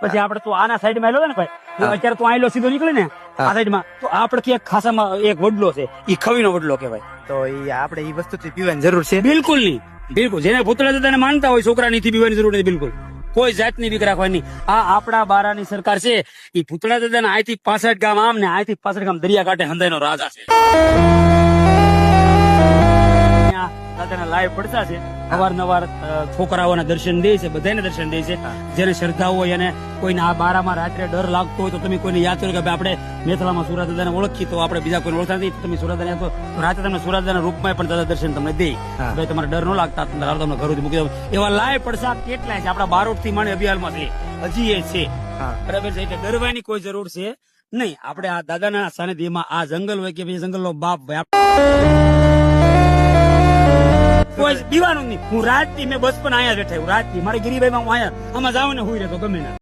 પછી આપણે તું આના સાઈડ માં આવેલો ને ભાઈ, અત્યારે તું આયલો સીધો નીકળે ને આ સાઈડ માં, તો આપણે ક્યાંક ખાસામાં એક વડલો છે, ઈ ખવીનો વડલો કહેવાય. તો ઈ આપણે ઈ વસ્તુથી પીવાની જરૂર છે. બિલકુલ નહીં, બિલકુલ. જેને ભૂતળા દાદાને માનતા હોય છોકરા નીથી પીવાની જરૂર નથી, બિલકુલ કોઈ જાતની બીક રાખવાની. આ આપણા બારાની સરકાર છે, ઈ ભૂતળા દાદાના આયથી 65 ગામ આમ ને આયથી 65 ગામ દરિયા કાંઠે હંધાઈનો રાજા છે. દાદાના લાઈવ પડતા છે, અવારનવાર છોકરાઓના દર્શન દે છે, બધાને દર્શન દે છે. જેને શ્રદ્ધા હોય અને કોઈને આ બારામાં રાત્રે ડર લાગતો હોય તો તમે કોઈને યાદ કરો કે ભાઈ આપણે મેથલામાં સુરત દાદાને ઓળખીએ, તો આપણે બીજા કોઈને ઓળખતા નથી, તમે સુરત દાદા તો રાત્રે તમને સુરત દાદાના રૂપમાં પણ દાદા દર્શન તમને દે. ભાઈ તમારે ડર ન લાગતા તમને ઘરોથી મૂકી દો. એવા લાઈવ પડસા કેટલાય છે આપણા બારોટ થી માંડી અભિયાનમાં છે, હજી એ છે. બરાબર છે, એટલે ડરવાની કોઈ જરૂર છે નહીં. આપણે આ દાદાના સાનિધ્યમાં આ જંગલ હોય કે પછી જંગલનો બાપ હોય, કોઈ દીવાનું નહીં. હું રાતથી મેં બસ પણ અહીંયા બેઠા, રાતથી મારી ગિરિભાઈ માં હું અહીંયા આમાં જાઉં ને હુઈ રહેતો ગમે ના.